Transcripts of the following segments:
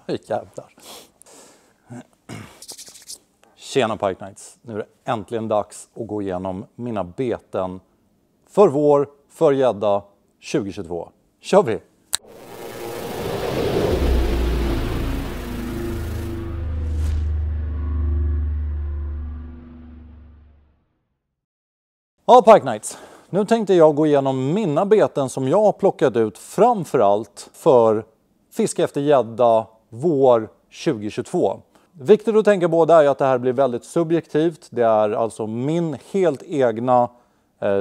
Jävlar. Tjena Pike Knights. Nu är det äntligen dags att gå igenom mina beten för vår, för gädda 2022. Kör vi! Ja, Pike Knights. Nu tänkte jag gå igenom mina beten som jag har plockat ut framförallt för fiske efter gädda vår 2022. Viktigt att tänka på är att det här blir väldigt subjektivt. Det är alltså min helt egna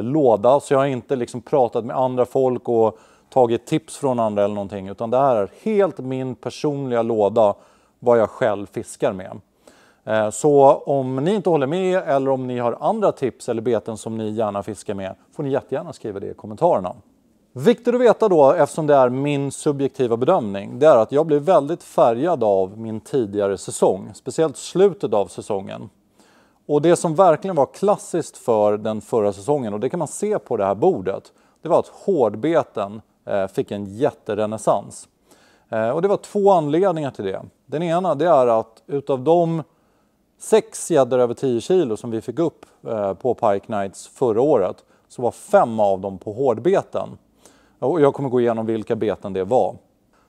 låda. Så jag har inte liksom pratat med andra folk och tagit tips från andra eller någonting. Utan det här är helt min personliga låda vad jag själv fiskar med. Så om ni inte håller med eller om ni har andra tips eller beten som ni gärna fiskar med får ni jättegärna skriva det i kommentarerna. Viktigt att veta då, eftersom det är min subjektiva bedömning, det är att jag blev väldigt färgad av min tidigare säsong, speciellt slutet av säsongen. Och det som verkligen var klassiskt för den förra säsongen, och det kan man se på det här bordet, det var att hårdbeten fick en jätterenässans. Och det var två anledningar till det. Den ena det är att utav de 6 gäddor över 10 kilo som vi fick upp på Pike Knights förra året så var 5 av dem på hårdbeten. Och jag kommer gå igenom vilka beten det var.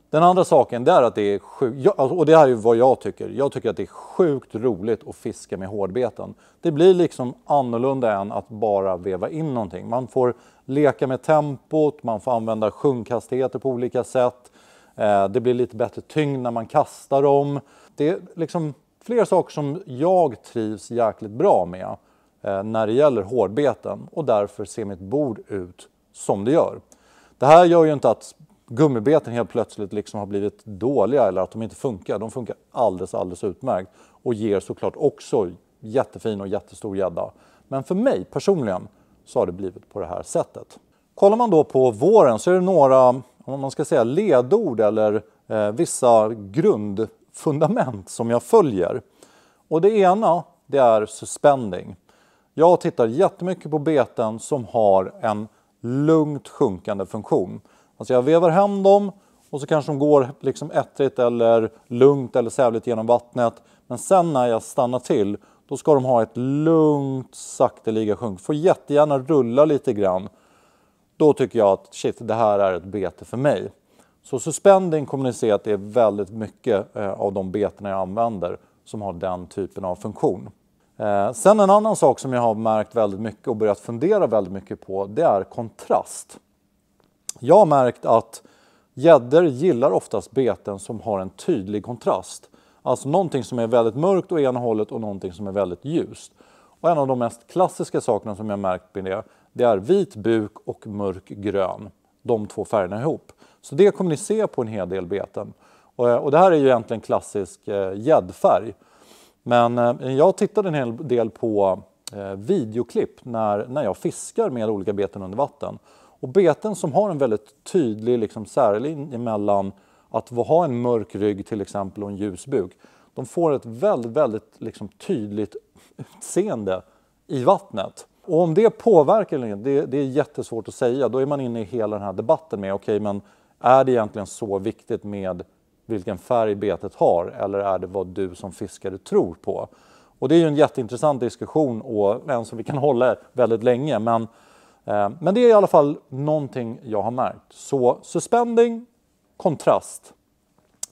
Den andra saken det är att det är sjukt, och det här är vad jag tycker. Jag tycker att det är sjukt roligt att fiska med hårdbeten. Det blir liksom annorlunda än att bara veva in någonting. Man får leka med tempot, man får använda sjunkhastigheter på olika sätt. Det blir lite bättre tyngd när man kastar dem. Det är liksom flera saker som jag trivs jäkligt bra med när det gäller hårdbeten. Och därför ser mitt bord ut som det gör. Det här gör ju inte att gummibeten helt plötsligt liksom har blivit dåliga eller att de inte funkar. De funkar alldeles utmärkt och ger såklart också jättefin och jättestor gädda. Men för mig personligen så har det blivit på det här sättet. Kollar man då på våren så är det några, om man ska säga ledord eller vissa grundfundament som jag följer. Och det ena det är suspending. Jag tittar jättemycket på beten som har en lugnt sjunkande funktion. Alltså jag vevar hem dem och så kanske de går liksom ettrigt eller lugnt eller sävligt genom vattnet. Men sen när jag stannar till då ska de ha ett lugnt sakteliga sjunk. Får jättegärna rulla lite grann. Då tycker jag att shit, det här är ett bete för mig. Så suspending kommer ni se att det är väldigt mycket av de beterna jag använder som har den typen av funktion. Sen en annan sak som jag har märkt väldigt mycket och börjat fundera väldigt mycket på, det är kontrast. Jag har märkt att gäddor gillar oftast beten som har en tydlig kontrast. Alltså någonting som är väldigt mörkt åt ena hållet och någonting som är väldigt ljust. Och en av de mest klassiska sakerna som jag har märkt med det är vit buk och mörk grön. De två färgerna ihop. Så det kommer ni se på en hel del beten. Och det här är ju egentligen klassisk gäddfärg. Men jag tittade en hel del på videoklipp när jag fiskar med olika beten under vatten. Och beten som har en väldigt tydlig liksom, särlinje mellan att ha en mörk rygg till exempel och en ljus buk. De får ett väldigt liksom, tydligt utseende i vattnet. Och om det påverkar eller inte, det är jättesvårt att säga. Då är man inne i hela den här debatten med okej, men är det egentligen så viktigt med vilken färg betet har eller är det vad du som fiskare tror på? Och det är ju en jätteintressant diskussion och en som vi kan hålla väldigt länge. Men det är i alla fall någonting jag har märkt. Så suspending, kontrast.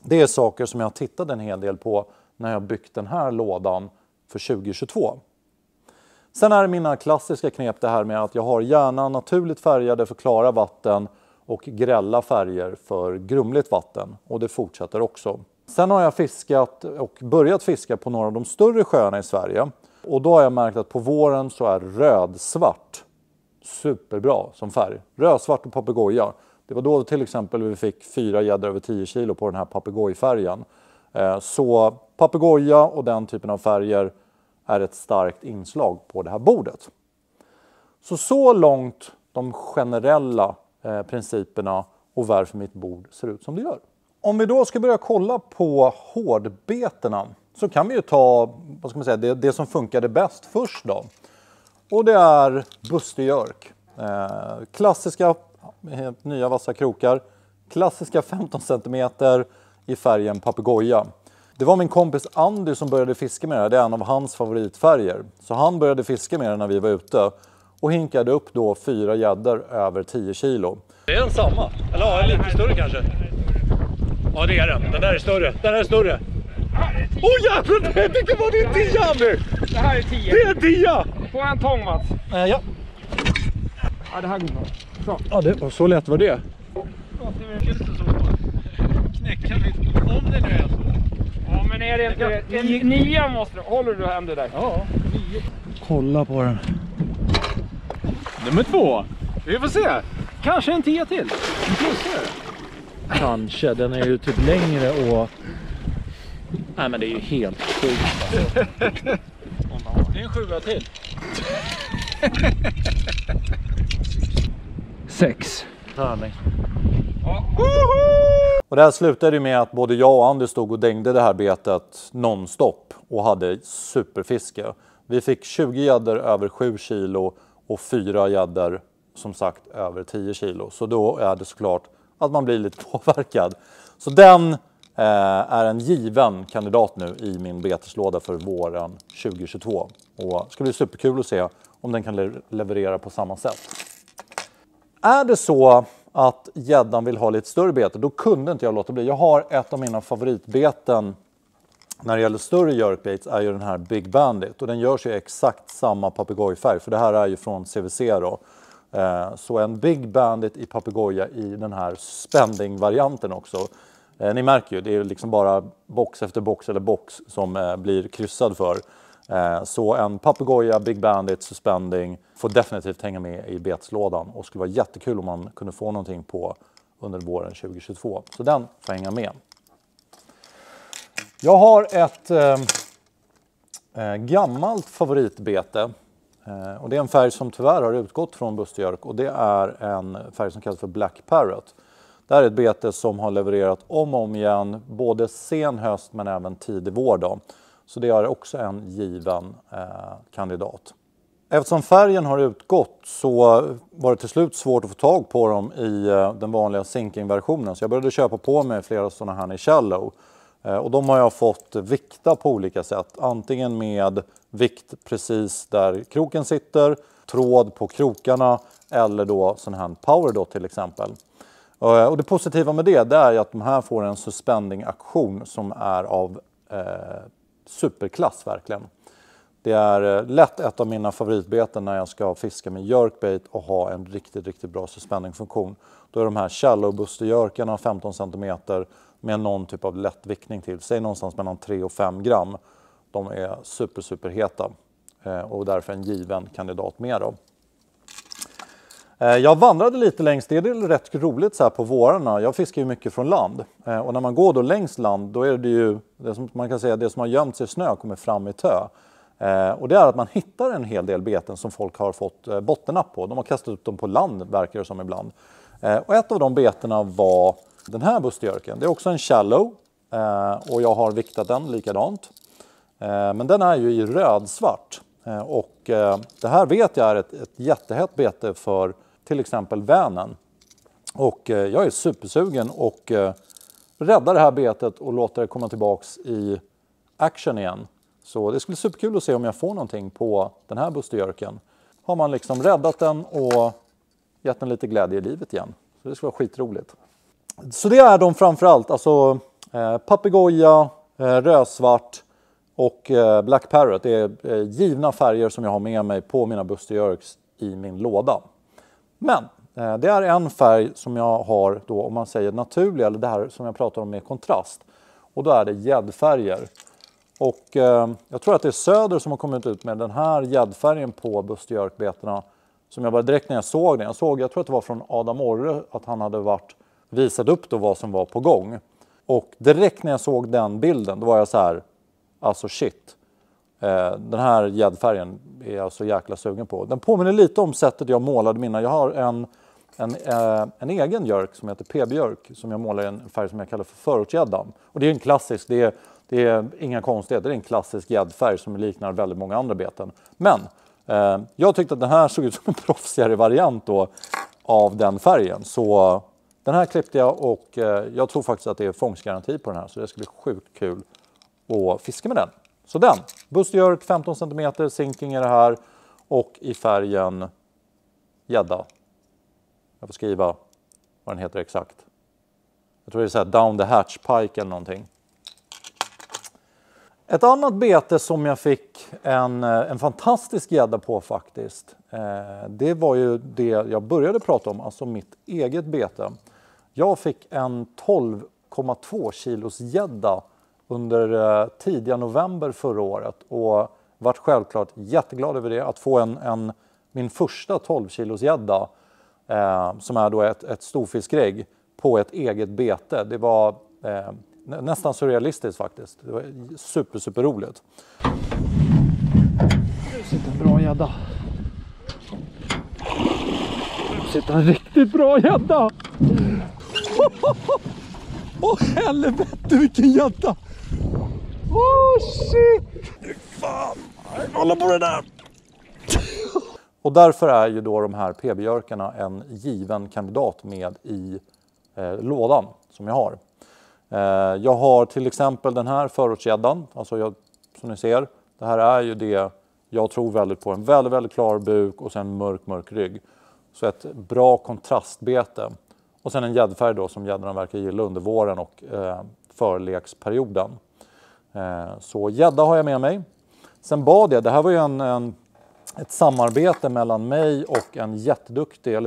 Det är saker som jag tittade en hel del på när jag byggt den här lådan för 2022. Sen är det mina klassiska knep det här med att jag har gärna naturligt färgade för klara vatten och grälla färger för grumligt vatten. Och det fortsätter också. Sen har jag fiskat och börjat fiska på några av de större sjöarna i Sverige. Och då har jag märkt att på våren så är rödsvart superbra som färg. Rödsvart och papegoja. Det var då till exempel vi fick 4 gäddor över 10 kilo på den här papegojfärgen. Så papegoja och den typen av färger är ett starkt inslag på det här bordet. Så långt de generella principerna och varför mitt bord ser ut som det gör. Om vi då ska börja kolla på hårdbeterna så kan vi ju ta vad ska man säga, det som funkade bäst först då. Och det är busterjörk. Klassiska nya vassa krokar. Klassiska 15 cm i färgen papegoja. Det var min kompis Andy som började fiska med det här. Det är en av hans favoritfärger. Så han började fiska med det när vi var ute. Och hinkade upp då 4 gäddor över 10 kilo. Det är den samma. Eller ja, lite större kanske. Ja, det är den. Den där är större. Den där är större. Jävlar! Vilken var det 10 nu? Det här är 10. Det är 10! Får jag en tång, Mats? Ja. Ja, det här går bra. Så. Ja, det var så lätt var det. Knäcka lite. Om det nu är så. Ja, men är det inte... 9 måste du... Håller du händer där? Ja, 9. Kolla på den. Nummer 2. Vi får se. Kanske en 10 till. Kanske, den är ju typ längre och... Nej, men det är ju helt sjukt alltså. Det är en 7 till. 6. Härligt. Och det här slutade med att både jag och Andy stod och dängde det här betet nonstop och hade superfiske. Vi fick 20 gäddor över 7 kilo och 4 gäddor som sagt över 10 kilo. Så då är det såklart att man blir lite påverkad. Så den är en given kandidat nu i min beteslåda för våren 2022. Och det ska bli superkul att se om den kan leverera på samma sätt. Är det så att gäddan vill ha lite större bete, då kunde inte jag låta bli. Jag har ett av mina favoritbeten när det gäller större jerkbaits är ju den här Big Bandit. Och den görs ju exakt samma papegojfärg, för det här är ju från CVC då. Så en Big Bandit i papegoja i den här spending-varianten också. Ni märker ju, det är liksom bara box efter box eller box som blir kryssad för. Så en papegoja Big Bandit suspending får definitivt hänga med i betslådan. Och skulle vara jättekul om man kunde få någonting på under våren 2022. Så den får hänga med. Jag har ett gammalt favoritbete. Och det är en färg som tyvärr har utgått från Busterjörk. Och det är en färg som kallas för Black Parrot. Det här är ett bete som har levererat om och om igen. Både sen höst men även tidig vår då. Så det är också en given kandidat. Eftersom färgen har utgått så var det till slut svårt att få tag på dem i den vanliga sinking-versionen. Så jag började köpa på mig flera sådana här i shallow. Och de har jag fått vikta på olika sätt. Antingen med vikt precis där kroken sitter, tråd på krokarna eller då sån här power dot till exempel. Och det positiva med det är att de här får en suspending-aktion som är av superklass verkligen. Det är lätt ett av mina favoritbeten när jag ska fiska med jerkbait och ha en riktigt bra suspending-funktion. Då är de här shallow busterjörkarna 15 cm med någon typ av lätt viktning till. Säg någonstans mellan 3 och 5 gram. De är superheta och därför en given kandidat med dem. Jag vandrade lite längs det. Det är rätt roligt så här på vårarna. Jag fiskar ju mycket från land. Och när man går då längs land, då är det ju, det som man kan säga, det som har gömt sig i snö kommer fram i tö. Och det är att man hittar en hel del beten som folk har fått bottennapp på. De har kastat upp dem på land, verkar det som ibland. Och ett av de betena var den här busterjörken. Det är också en shallow. Och jag har viktat den likadant. Men den är ju i rödsvart. Och det här vet jag är ett jättehett bete för till exempel Vänern. Och jag är supersugen och rädda det här betet och låta det komma tillbaks i action igen. Så det skulle bli superkul att se om jag får någonting på den här busterjörken. Har man liksom räddat den och gett den lite glädje i livet igen. Så det skulle vara skitroligt. Så det är de framförallt, alltså papegoja, rödsvart och Black Parrot. Det är givna färger som jag har med mig på mina busterjörks i min låda. Men det är en färg som jag har då, om man säger naturlig, eller det här som jag pratar om med kontrast. Och då är det gäddfärger. Och jag tror att det är Söder som har kommit ut med den här gäddfärgen på busterjörkbetarna. Som jag bara direkt när jag såg den. Jag tror att det var från Adam Orre att han hade visat upp då vad som var på gång. Och direkt när jag såg den bilden då var jag så här, alltså shit. Den här gäddfärgen är jag så jäkla sugen på. Den påminner lite om sättet jag målade mina. Jag har en egen jörk som heter PB-jörk som jag målar i en färg som jag kallar för förortsgäddan. Och det är en klassisk, det är inga konstigheter, det är en klassisk gäddfärg som liknar väldigt många andra beten. Men jag tyckte att den här såg ut som en proffsigare variant då av den färgen. Så Den här klippte jag och jag tror faktiskt att det är fångstgaranti på den här. Så det ska bli sjukt kul att fiska med den. Så den, Busterjörk 15 cm, sinking är det här. Och i färgen gädda. Jag får skriva vad den heter exakt. Jag tror det är så här down the hatch pike eller någonting. Ett annat bete som jag fick en fantastisk gädda på faktiskt. Det var ju det jag började prata om, alltså mitt eget bete. Jag fick en 12,2 kilos gädda under tidiga november förra året. Och vart självklart jätteglad över det. Att få min första 12 kilos gädda. Som är då ett storfiskregg på ett eget bete. Det var nästan surrealistiskt faktiskt. Det var super roligt. Nu sitter en bra gädda. Nu sitter en riktigt bra gädda. Åh helvete vilken gädda! Shit! Fan! Kolla på det där! Och därför är ju då de här PB-jörkarna en given kandidat med i lådan som jag har. Jag har till exempel den här förortsgäddan. Alltså som ni ser, det här är ju det jag tror väldigt på. En väldigt klar buk och sen mörk rygg. Så ett bra kontrastbete. Och sen en gäddfärg då som gäddorna verkar gilla under våren och förleksperioden. Så gädda har jag med mig. Sen bad jag, det här var ju ett samarbete mellan mig och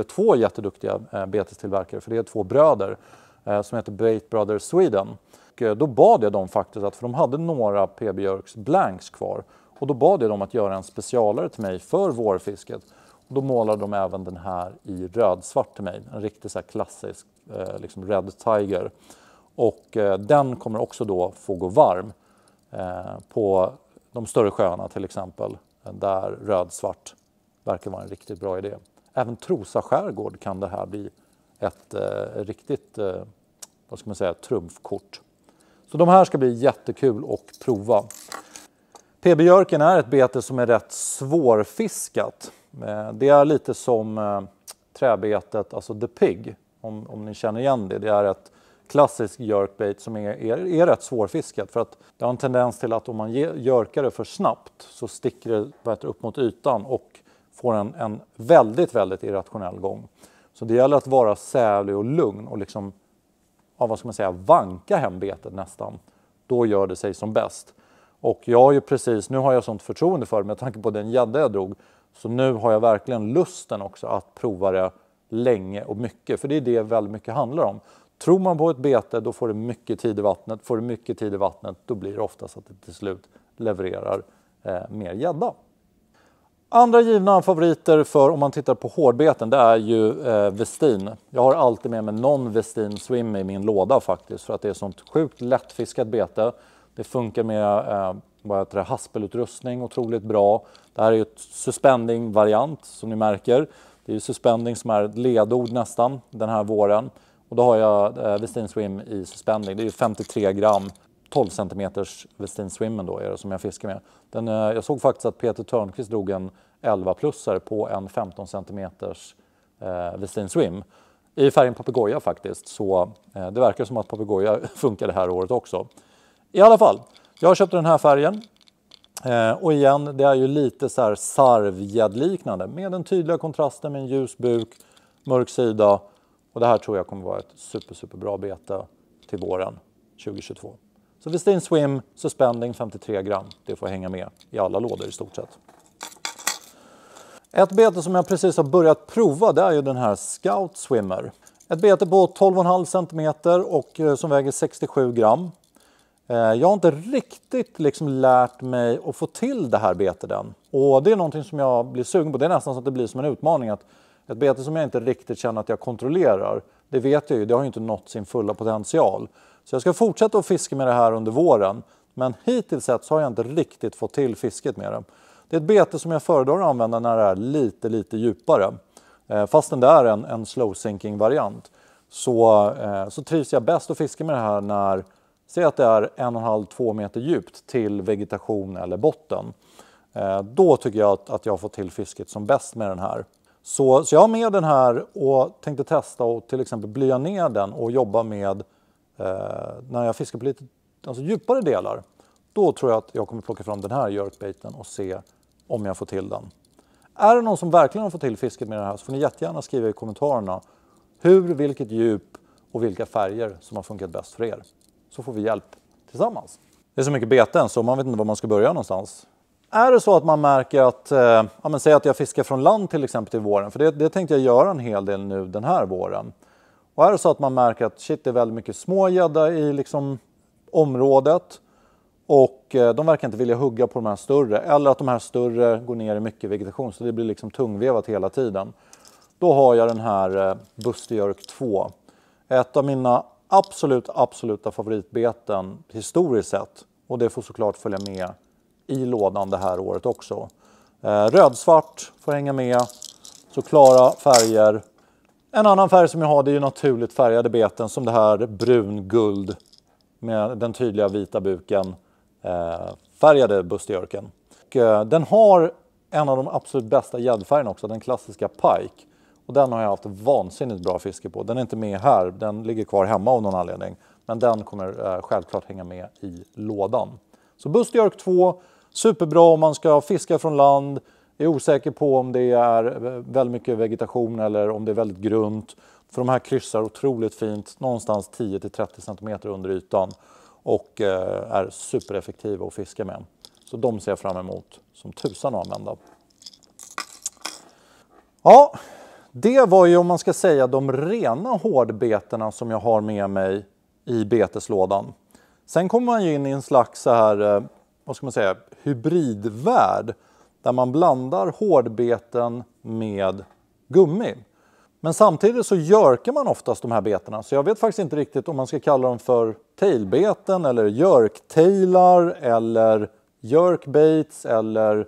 två jätteduktiga betestillverkare. För det är två bröder som heter Bait Brothers Sweden. Och då bad jag dem faktiskt, för de hade några PB-jörks blanks kvar. Och då bad jag dem att göra en specialare till mig för vårfisket. Och då målade de även den här i rödsvart till mig. En riktigt så här klassisk liksom Red Tiger. Och den kommer också då få gå varm på de större sjöarna till exempel. Där rödsvart verkar vara en riktigt bra idé. Även Trosa skärgård kan det här bli ett riktigt vad ska man säga, trumfkort. Så de här ska bli jättekul att prova. PB-jörken är ett bete som är rätt svårfiskat. Det är lite som träbetet, alltså The Pig, om ni känner igen det. Det är ett klassiskt jerkbait som är rätt svårfiskat. För att det har en tendens till att om man jerkar det för snabbt så sticker det upp mot ytan och får en väldigt irrationell gång. Så det gäller att vara sävlig och lugn och liksom, vad ska man säga, vanka hem betet nästan. Då gör det sig som bäst. Och jag har ju nu har jag sånt förtroende för det med tanke på den gädda jag drog. Så nu har jag verkligen lusten också att prova det länge och mycket. För det är det väldigt mycket handlar om. Tror man på ett bete, då får det mycket tid i vattnet. Får det mycket tid i vattnet, då blir det oftast att det till slut levererar mer gädda. Andra givna favoriter för om man tittar på hårdbeten, det är ju Westin. Jag har alltid med mig någon Westin Swim i min låda faktiskt. För att det är sånt sjukt lättfiskat bete. Det funkar med haspelutrustning otroligt bra. Det här är ju ett suspending-variant som ni märker. Det är ju suspending som är ett ledord nästan den här våren. Och då har jag Westin Swim i suspending. Det är ju 53 gram, 12 cm Westin Swimmen då är det som jag fiskar med. Jag såg faktiskt att Peter Törnqvist drog en 11-plussare på en 15 cm Westin Swim. I färgen papegoja faktiskt. Så det verkar som att papegoja funkar det här året också. I alla fall, jag har köpt den här färgen. Och igen, det är ju lite så här sarvgäddliknande. Med den tydliga kontrasten med en ljus buk, mörk sida. Och det här tror jag kommer vara ett superbra bete till våren 2022. Så Westin Swim, suspending 53 gram. Det får hänga med i alla lådor i stort sett. Ett bete som jag precis har börjat prova, det är ju den här Scout Swimmer. Ett bete på 12,5 cm och som väger 67 gram. Jag har inte riktigt lärt mig att få till det här betet än. Och det är någonting som jag blir sugen på. Det är nästan så att det blir som en utmaning att ett bete som jag inte riktigt känner att jag kontrollerar, det vet jag ju, det har ju inte nått sin fulla potential. Så jag ska fortsätta att fiska med det här under våren. Men hittills sett så har jag inte riktigt fått till fisket med det. Det är ett bete som jag föredrar att använda när det är lite djupare. Fastän det är en slow sinking variant. Så trivs jag bäst att fiska med det här när, säg att det är 1,5-2 meter djupt till vegetation eller botten. Då tycker jag att jag får till fisket som bäst med den här. Så jag har med den här och tänkte testa och till exempel blya ner den och jobba med när jag fiskar på lite djupare delar. Då tror jag att jag kommer plocka fram den här jerkbaiten och se om jag får till den. Är det någon som verkligen har fått till fisket med det här så får ni jättegärna skriva i kommentarerna vilket djup och vilka färger som har funkat bäst för er. Så får vi hjälp tillsammans. Det är så mycket beten så man vet inte var man ska börja någonstans. Är det så att man märker att, säg att jag fiskar från land till exempel till våren, för det tänkte jag göra en hel del nu den här våren. Och är det så att man märker att shit, det är väldigt mycket små gädda i liksom området och de verkar inte vilja hugga på de här större, eller att de här större går ner i mycket vegetation så det blir liksom tungvevat hela tiden. Då har jag den här Busterjörk 2. Ett av mina absoluta favoritbeten historiskt sett. Och det får såklart följa med i lådan det här året också. Rödsvart får hänga med. Så klara färger. En annan färg som jag har det är ju naturligt färgade beten som det här brun-guld med den tydliga vita buken. Färgade Busterjörken. Den har en av de absolut bästa gäddfärgerna också, den klassiska Pike. Och den har jag haft vansinnigt bra fiske på. Den är inte med här, den ligger kvar hemma av någon anledning. Men den kommer självklart hänga med i lådan. Så Busterjörk 2, superbra om man ska fiska från land. Är osäker på om det är väldigt mycket vegetation eller om det är väldigt grunt. För de här kryssar otroligt fint, någonstans 10-30 cm under ytan. Och är supereffektiva att fiska med. Så de ser jag fram emot som tusan att använda. Ja, det var ju om man ska säga de rena hårdbeterna som jag har med mig i beteslådan. Sen kommer man ju in i en slags så här, vad ska man säga, hybridvärld. Där man blandar hårdbeten med gummi. Men samtidigt så jerkar man oftast de här beterna. Så jag vet faktiskt inte riktigt om man ska kalla dem för tailbeten eller jerktailar eller jerkbaits eller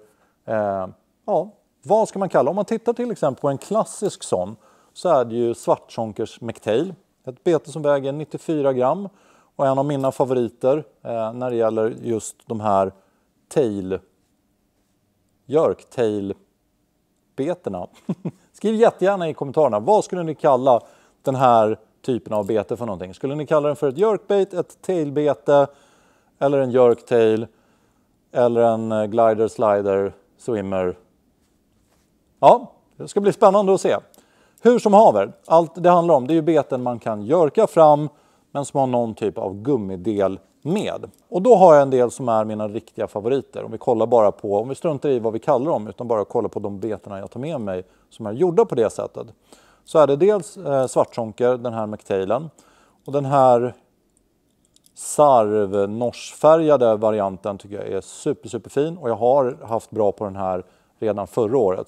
vad ska man kalla. Om man tittar till exempel på en klassisk sån så är det ju svartsonkers McTail. Ett bete som väger 94 gram och en av mina favoriter när det gäller just de här jerktail-beterna. Skriv jättegärna i kommentarerna, vad skulle ni kalla den här typen av bete för någonting? Skulle ni kalla den för ett jerkbait, ett tailbete eller en jerktail eller en glider, slider, swimmer? Ja, det ska bli spännande att se. Hur som haver, allt det handlar om det är ju beten man kan jerka fram men som har någon typ av gummidel med. Och då har jag en del som är mina riktiga favoriter. Om vi kollar bara på, om vi struntar i vad vi kallar dem utan bara kollar på de beterna jag tar med mig som är gjorda på det sättet. Så är det dels svartsonker, den här McTailen. Och den här sarv-norsfärgade varianten tycker jag är superfin. Och jag har haft bra på den här redan förra året.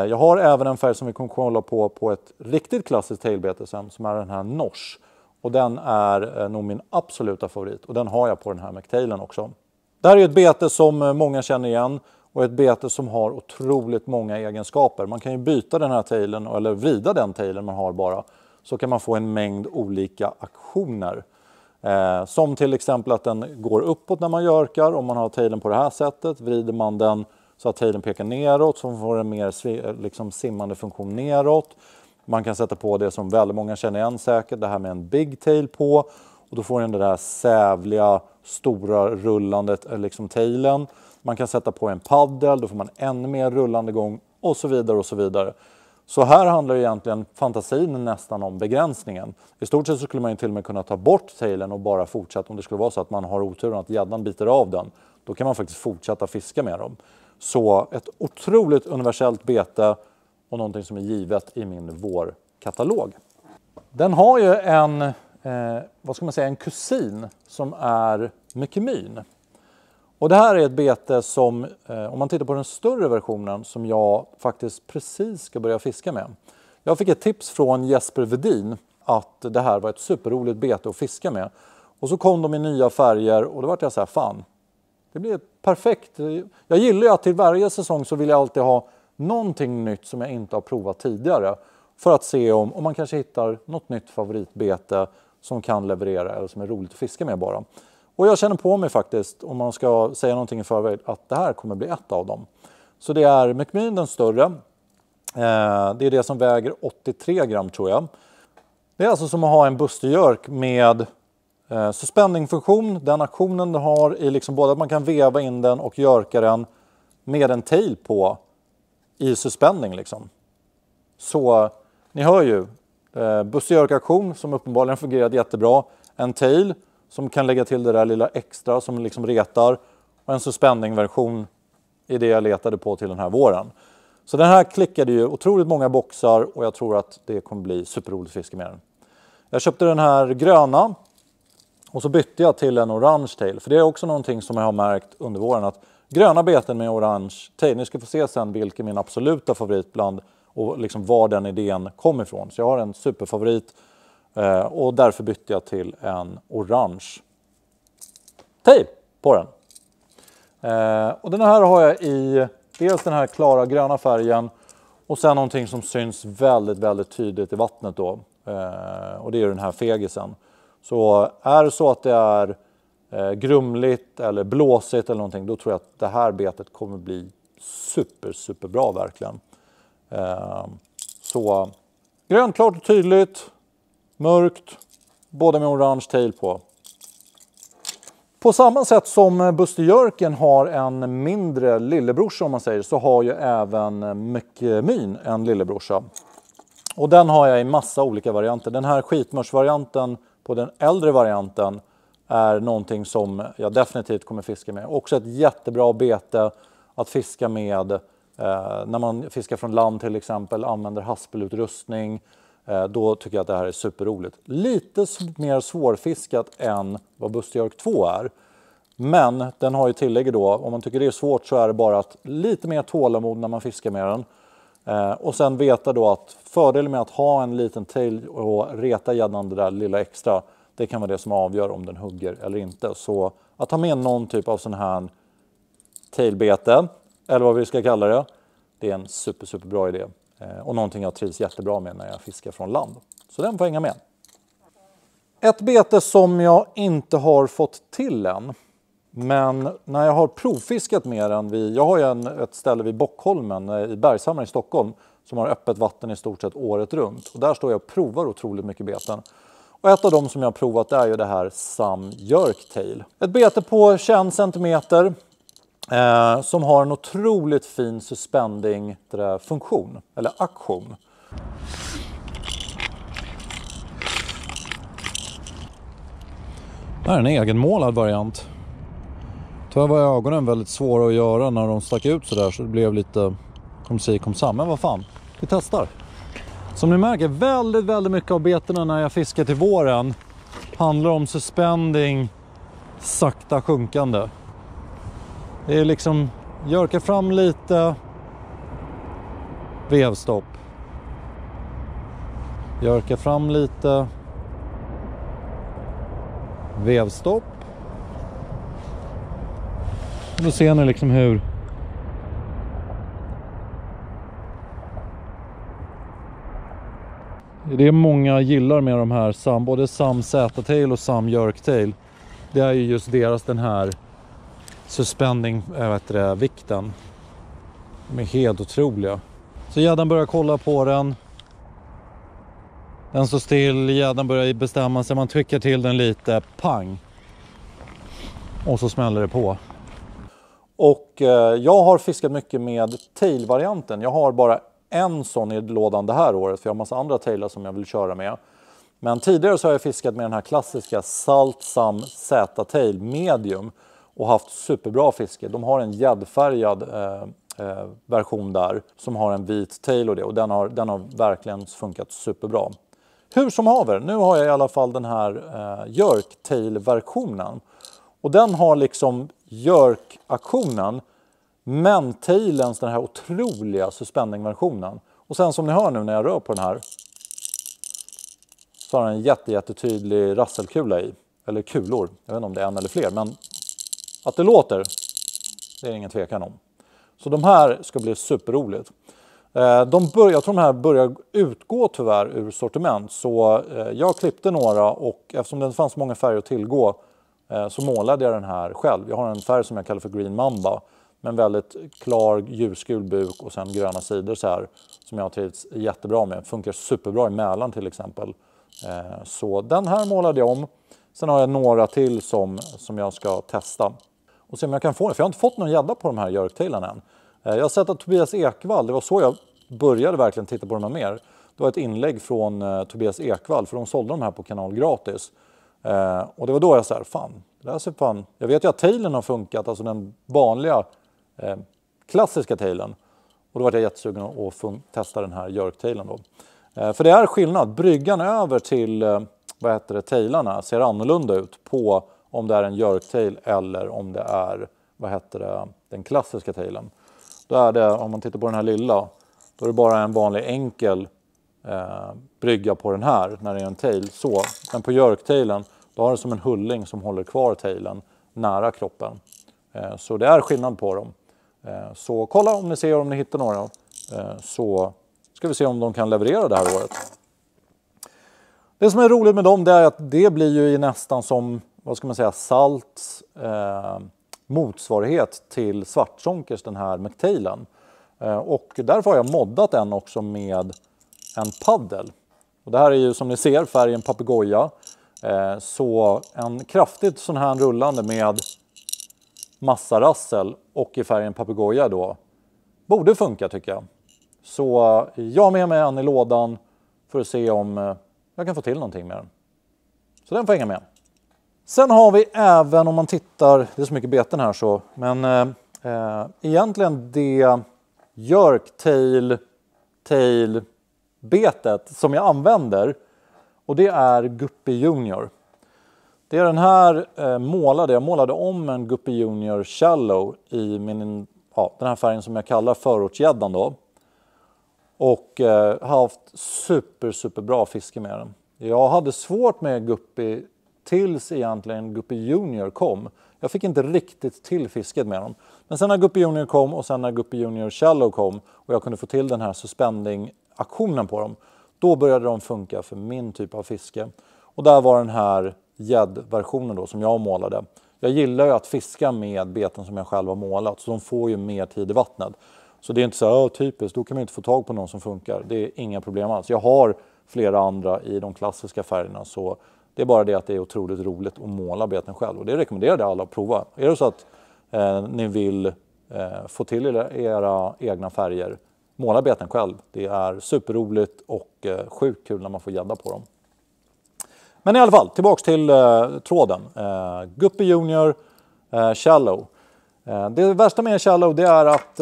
Jag har även en färg som vi kommer kolla på ett riktigt klassiskt tailbete som är den här nors. Och den är nog min absoluta favorit. Och den har jag på den här McTailen också. Det här är ett bete som många känner igen. Och ett bete som har otroligt många egenskaper. Man kan ju byta den här tailen eller vrida den tailen man har bara. Så kan man få en mängd olika aktioner. Som till exempel att den går uppåt när man jerkar. Om man har tailen på det här sättet. Vrider man den så att tailen pekar neråt. Så får en mer liksom simmande funktion neråt. Man kan sätta på det som väldigt många känner igen säkert. Det här med en big tail på. Och då får den det där sävliga, stora rullandet liksom tailen. Man kan sätta på en paddel. Då får man ännu mer rullande gång. Och så vidare och så vidare. Så här handlar egentligen fantasin nästan om begränsningen. I stort sett så skulle man ju till och med kunna ta bort tailen och bara fortsätta. Om det skulle vara så att man har oturen att gäddan biter av den. Då kan man faktiskt fortsätta fiska med dem. Så ett otroligt universellt bete. Och någonting som är givet i min vårkatalog. Den har ju en, en kusin som är mykemyn. Och det här är ett bete som, om man tittar på den större versionen, som jag faktiskt precis ska börja fiska med. Jag fick ett tips från Jesper Vedin att det här var ett superroligt bete att fiska med. Och så kom de i nya färger och då var jag så här, fan, det blir perfekt. Jag gillar ju att till varje säsong så vill jag alltid ha någonting nytt som jag inte har provat tidigare. För att se om man kanske hittar något nytt favoritbete som kan leverera eller som är roligt att fiska med bara. Och jag känner på mig faktiskt, om man ska säga någonting i förväg, att det här kommer bli ett av dem. Så det är mykemyn den större. Det är det som väger 83 gram tror jag. Det är alltså som att ha en Buster Jerk med suspending-funktion. Den aktionen den har är liksom både att man kan veva in den och jerka den med en tail på i suspending liksom. Så ni hör ju Buster Jerk-aktion som uppenbarligen fungerat jättebra. En tail som kan lägga till det där lilla extra som liksom retar. Och en suspending-version är det jag letade på till den här våren. Så den här klickade ju otroligt många boxar och jag tror att det kommer bli superroligt fiske med den. Jag köpte den här gröna och så bytte jag till en orange tail. För det är också någonting som jag har märkt under våren att gröna beten med orange tail, ni ska få se sen vilken min absoluta favorit bland och liksom var den idén kom ifrån. Så jag har en superfavorit och därför bytte jag till en orange tail på den. Och den här har jag i dels den här klara gröna färgen och sen någonting som syns väldigt, väldigt tydligt i vattnet då. Och det är den här fegisen. Så är det så att det är grumligt eller blåsigt eller någonting, då tror jag att det här betet kommer bli superbra verkligen. Så grönt, klart och tydligt, mörkt, både med orange tail på. På samma sätt som Buster Jerken har en mindre lillebrorsa om man säger, så har ju även Mycket-Myn en lillebrorsa. Och den har jag i massa olika varianter. Den här skitmörsvarianten på den äldre varianten är någonting som jag definitivt kommer fiska med. Också ett jättebra bete att fiska med när man fiskar från land till exempel, använder haspelutrustning. Då tycker jag att det här är superroligt. Lite mer svårfiskat än vad Buster Jerk 2 är. Men den har ju tillägg då, om man tycker det är svårt så är det bara att lite mer tålamod när man fiskar med den. Och sen veta då att fördelen med att ha en liten tail och reta gäddan det där lilla extra, det kan vara det som avgör om den hugger eller inte. Så att ha med någon typ av sån här tailbete, eller vad vi ska kalla det, det är en superbra idé. Och någonting jag trivs jättebra med när jag fiskar från land. Så den får hänga med. Ett bete som jag inte har fått till än. Men när jag har provfiskat med den, jag har ju ett ställe vid Bockholmen i Bergshamra i Stockholm som har öppet vatten i stort sett året runt. Och där står jag och provar otroligt mycket beten. Och ett av dem som jag har provat är ju det här Sam Jerk Tail. Ett bete på 21 cm som har en otroligt fin suspending funktion, eller aktion. Det här är en egenmålad variant. Tyvärr var ögonen väldigt svåra att göra när de stack ut sådär, så det blev lite kom si kom samman. Men vad fan, vi testar. Som ni märker, väldigt mycket av betena när jag fiskar till våren handlar om suspending sakta sjunkande. Det är liksom jerka fram lite, vevstopp. Jerka fram lite, vevstopp. Då ser ni liksom hur det är många gillar med de här både Sam Z-tail och Sam Jerk Tail. Det är ju just deras den här suspending vikten. De är helt otroliga. Så gäddan börjar kolla på den. Den står still, gäddan börjar bestämma sig, man trycker till den lite, pang. Och så smäller det på. Och jag har fiskat mycket med tail-varianten. Jag har bara en sån i lådan det här året, för jag har massa andra tailar som jag vill köra med. Men tidigare så har jag fiskat med den här klassiska Salt Sam Z-tail medium och haft superbra fiske. De har en gäddfärgad version där som har en vit tail och det, och den har verkligen funkat superbra. Hur som haver, nu har jag i alla fall den här Jerk tail-versionen. Och den har liksom jerk-aktionen, men tailens den här otroliga suspending-versionen. Och sen som ni hör nu när jag rör på den här, så har den en jättetydlig rasselkula i. Eller kulor, jag vet inte om det är en eller fler, men att det låter, det är ingen tvekan om. Så de här ska bli superroligt. Jag tror de här börjar utgå tyvärr ur sortiment, så jag klippte några, och eftersom det fanns många färger att tillgå så målade jag den här själv. Jag har en färg som jag kallar för Green Mamba Men väldigt klar ljusgul buk och sen gröna sidor så här. Som jag har trivts jättebra med. Funkar superbra i Mälaren till exempel. Så den här målade jag om. Sen har jag några till som jag ska testa. Och se om jag kan få det. För jag har inte fått någon gädda på de här Jerktailen än. Jag har sett att Tobias Ekvall, det var så jag började verkligen titta på de här mer. Det var ett inlägg från Tobias Ekvall, för de sålde de här på kanal gratis. Och det var då jag sa, fan. Jag vet ju att tailen har funkat, alltså den vanliga klassiska tailen. Och då var jag jättesugen att testa den här Jerktailen då. För det är skillnad, bryggan över till tailarna ser annorlunda ut på om det är en Jerktail eller om det är den klassiska tailen. Då är det, om man tittar på den här lilla, då är det bara en vanlig enkel brygga på den här när det är en tail. Så. Men på Jerktailen, då har det som en hulling som håller kvar tailen nära kroppen. Så det är skillnad på dem. Så kolla om ni ser, om ni hittar några. Så ska vi se om de kan leverera det här året. Det som är roligt med dem, det är att det blir ju nästan som, vad ska man säga, Salts motsvarighet till Svartzonkers, den här McTailen. Och därför har jag moddat den också med en paddel. Och det här är ju som ni ser färgen papegoja. Så en kraftigt sån här rullande med massa rassel och i färgen papegoja då borde funka tycker jag. Så jag har med mig en i lådan för att se om jag kan få till någonting med den. Så den får hänga med. Sen har vi även, om man tittar, det är så mycket beten här så, men egentligen det Jerktail betet som jag använder, och det är Guppy Junior. Det är den här jag målade om en Guppy Junior Shallow i den här färgen som jag kallar förortsgäddan då. Och har haft superbra fiske med den. Jag hade svårt med Guppy tills egentligen Guppy Junior kom. Jag fick inte riktigt till fisket med dem. Men sen när Guppy Junior kom och sen när Guppy Junior Shallow kom och jag kunde få till den här suspending-aktionen på dem, då började de funka för min typ av fiske. Och där var den här gäddversionen då som jag målade. Jag gillar ju att fiska med beten som jag själv har målat, så de får ju mer tid i vattnet. Så det är inte så typiskt, då kan man inte få tag på någon som funkar. Det är inga problem alls. Jag har flera andra i de klassiska färgerna, så det är bara det att det är otroligt roligt att måla beten själv. Och det rekommenderar jag alla att prova. Är det så att ni vill få till era egna färger, måla beten själv. Det är superroligt och sjukt kul när man får gädda på dem. Men i alla fall, tillbaks till tråden. Guppy Junior Shallow. Det värsta med Shallow, det är att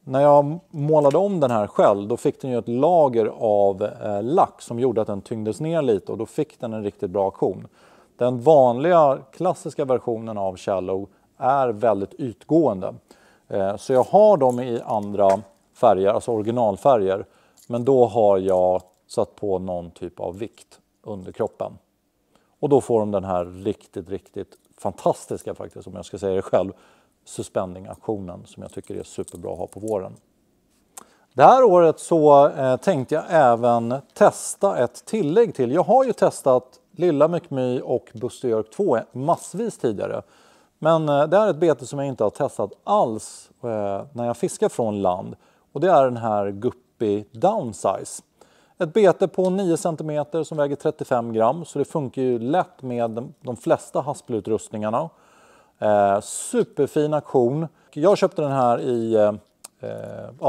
när jag målade om den här själv, då fick den ju ett lager av lack som gjorde att den tyngdes ner lite, och då fick den en riktigt bra aktion. Den vanliga klassiska versionen av Shallow är väldigt ytgående. Så jag har dem i andra färger, alltså originalfärger, men då har jag satt på någon typ av vikt under kroppen. Och då får de den här riktigt fantastiska, faktiskt, om jag ska säga det själv, suspending-aktionen som jag tycker är superbra att ha på våren. Det här året så tänkte jag även testa ett tillägg till. Jag har ju testat Lilla McMy och Buster Jerk 2 massvis tidigare. Men det är ett bete som jag inte har testat alls när jag fiskar från land. Och det är den här Guppy Downsize. Ett bete på 9 cm som väger 35 gram. Så det funkar ju lätt med de flesta haspelutrustningarna. Superfin aktion. Jag köpte den här i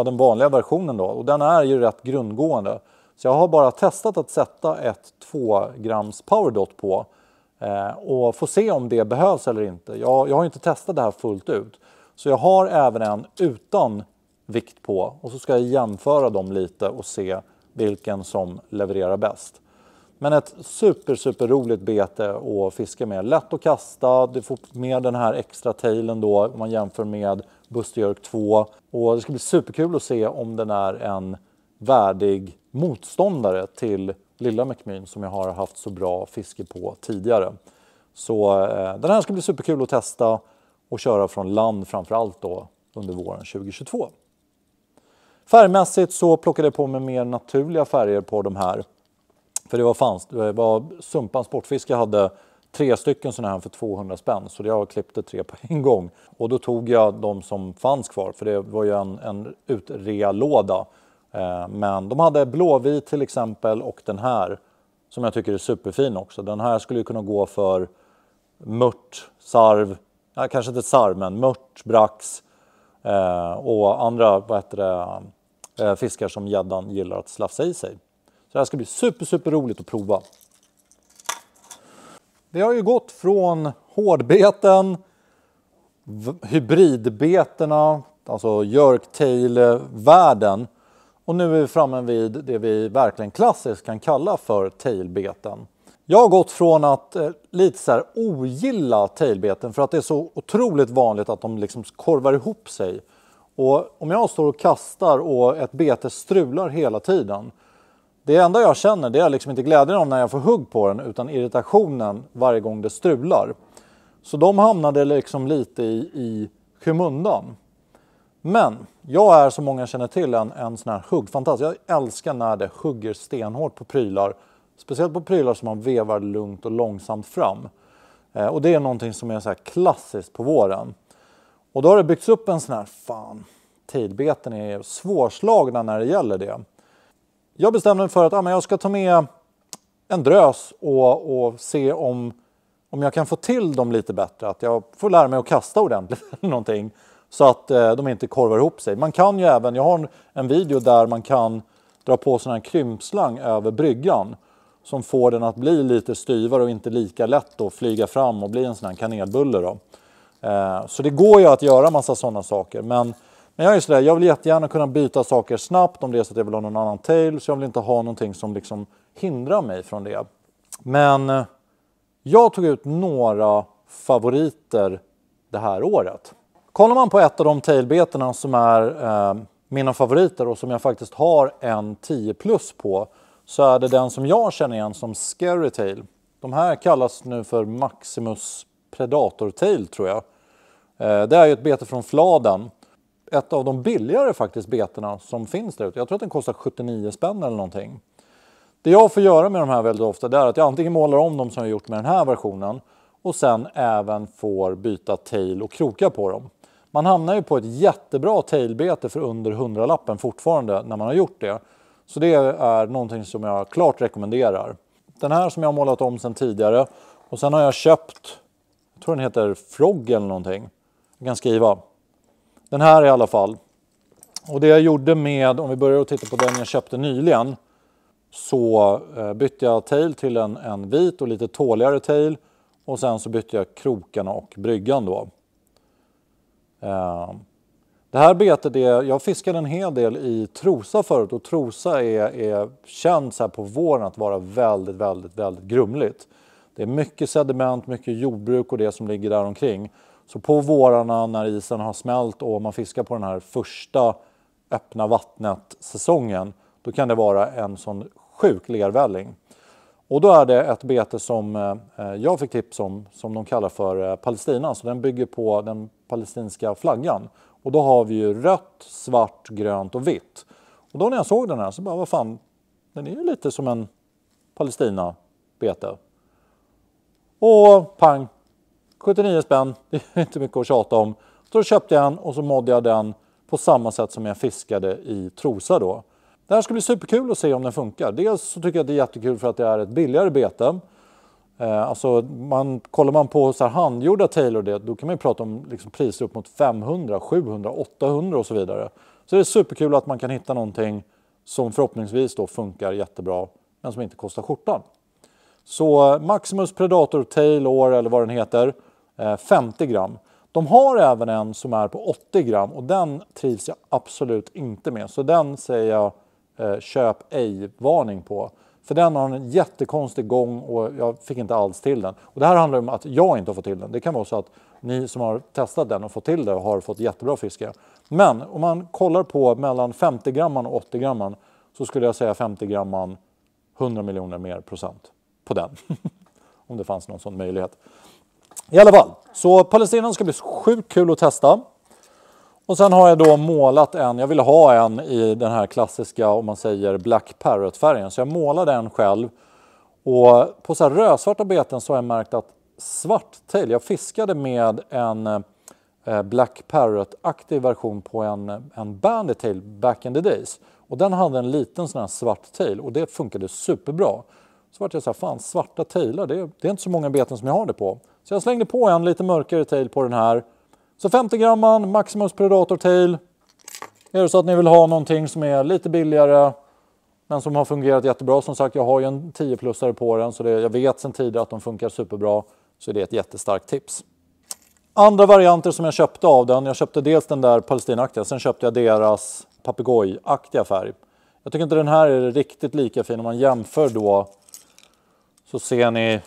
den vanliga versionen då. Och den är ju rätt grundgående. Så jag har bara testat att sätta ett 2 grams powerdot på. Och få se om det behövs eller inte. Jag har inte testat det här fullt ut. Så jag har även en utan vikt på. Och så ska jag jämföra dem lite och se vilken som levererar bäst. Men ett super roligt bete att fiska med. Lätt att kasta, du får med den här extra tailen då om man jämför med Buster Jerk 2. Och det ska bli superkul att se om den är en värdig motståndare till Lilla McMy som jag har haft så bra fiske på tidigare. Så den här ska bli superkul att testa och köra från land framförallt då under våren 2022. Färgmässigt så plockade jag på mig mer naturliga färger på de här. För det var Sumpan Sportfiske hade 3 stycken sådana här för 200 spänn. Så jag klippte 3 på en gång. Och då tog jag de som fanns kvar. För det var ju en utrea-låda. Men de hade blåvit till exempel och den här. Som jag tycker är superfin också. Den här skulle ju kunna gå för mört, sarv. Kanske inte sarv men mört, brax. Och andra fiskar som gäddan gillar att slafsa i sig. Så det här ska bli super roligt att prova. Det har ju gått från hårdbeten, hybridbeterna, alltså jerktail-världen. Och nu är vi framme vid det vi verkligen klassiskt kan kalla för tailbeten. Jag har gått från att lite så här ogilla tailbeten för att det är så otroligt vanligt att de liksom korvar ihop sig. Och om jag står och kastar och ett bete strular hela tiden. Det enda jag känner det är liksom inte glädjen om när jag får hugg på den utan irritationen varje gång det strular. Så de hamnade liksom lite i skymundan. Men jag är som många känner till en sån här huggfantast. Jag älskar när det hugger stenhårt på prylar. Speciellt på prylar som man vevar lugnt och långsamt fram. Och det är någonting som är så här klassiskt på våren. Och då har det byggts upp en sån här, tailbeten är svårslagna när det gäller det. Jag bestämde mig för att jag ska ta med en drös och se om jag kan få till dem lite bättre. Att jag får lära mig att kasta ordentligt eller någonting. Så att de inte korvar ihop sig. Man kan ju även, jag har en video där man kan dra på sån här krympslang över bryggan. Som får den att bli lite styvare och inte lika lätt att flyga fram och bli en sån här kanelbulle då. Så det går ju att göra massa sådana saker. Men jag är sådär, jag vill jättegärna kunna byta saker snabbt om det är så att jag vill ha någon annan tail. Så jag vill inte ha någonting som liksom hindrar mig från det. Men jag tog ut några favoriter det här året. Kollar man på ett av de tailbeterna som är mina favoriter och som jag faktiskt har en 10+ på. Så är det den som jag känner igen som Scary Tail. De här kallas nu för Maximus Predator Tail tror jag. Det är ju ett bete från Fladen. Ett av de billigare faktiskt beterna som finns där ute. Jag tror att den kostar 79 spänn eller någonting. Det jag får göra med de här väldigt ofta är att jag antingen målar om dem som jag gjort med den här versionen. Och sen även får byta tail och krokar på dem. Man hamnar ju på ett jättebra tailbete för under 100-lappen fortfarande när man har gjort det. Så det är någonting som jag klart rekommenderar. Den här som jag har målat om sedan tidigare. Och sen har jag köpt, jag tror den heter Frog eller någonting. Jag kan skriva. Den här i alla fall. Och det jag gjorde med, om vi börjar att titta på den jag köpte nyligen. Så bytte jag tail till en vit och lite tåligare tail. Och sen så bytte jag krokarna och bryggan då. Det här betet, jag fiskade en hel del i Trosa förut. Och Trosa är känd så här på våren att vara väldigt grumligt. Det är mycket sediment, mycket jordbruk och det som ligger där omkring. Så på vårarna när isen har smält och man fiskar på den här första öppna vattnet-säsongen. Då kan det vara en sån sjuk lervälling. Och då är det ett bete som jag fick tips om som de kallar för Palestina. Så den bygger på den palestinska flaggan. Och då har vi ju rött, svart, grönt och vitt. Och då när jag såg den här så bara, vad fan, den är ju lite som en Palestina-bete. Och pang, 79 spänn, det är inte mycket att tjata om. Så då köpte jag en och så modde jag den på samma sätt som jag fiskade i Trosa då. Det här ska bli superkul att se om den funkar. Dels så tycker jag att det är jättekul för att det är ett billigare bete. Alltså kollar man på så här handgjorda tailor det, då kan man ju prata om liksom priser upp mot 500, 700, 800 och så vidare. Så det är superkul att man kan hitta någonting som förhoppningsvis då funkar jättebra men som inte kostar skjortan. Så Maximus Predator Tail Or eller vad den heter, 50 gram. De har även en som är på 80 gram och den trivs jag absolut inte med. Så den säger jag köp ej-varning på. För den har en jättekonstig gång och jag fick inte alls till den. Och det här handlar om att jag inte har fått till den. Det kan vara så att ni som har testat den och fått till det har fått jättebra fiske. Men om man kollar på mellan 50 gramman och 80 gramman så skulle jag säga 50 gramman 100 miljoner mer procent på den. Om det fanns någon sån möjlighet. I alla fall, så Palestina ska bli sjukt kul att testa. Och sen har jag då målat jag ville ha en i den här klassiska, om man säger Black Parrot-färgen. Så jag målade en själv. Och på så här rödsvarta beten så har jag märkt att svart tail. Jag fiskade med en Black Parrot-aktiv version på en banded tail back in the days. Och den hade en liten sån här svart tail och det funkade superbra. Så vart jag så här, fan svarta tailar, det är inte så många beten som jag har det på. Så jag slängde på en lite mörkare tail på den här. Så 50 gramman Maximus Predator tail. Är det så att ni vill ha någonting som är lite billigare men som har fungerat jättebra. Som sagt, jag har ju en 10-plussare på den så jag vet sedan tidigare att de funkar superbra. Så det är ett jättestarkt tips. Andra varianter som jag köpte av den. Jag köpte dels den där palestinaktiga. Sen köpte jag deras papegojaktiga färg. Jag tycker inte den här är riktigt lika fin. Om man jämför då så ser ni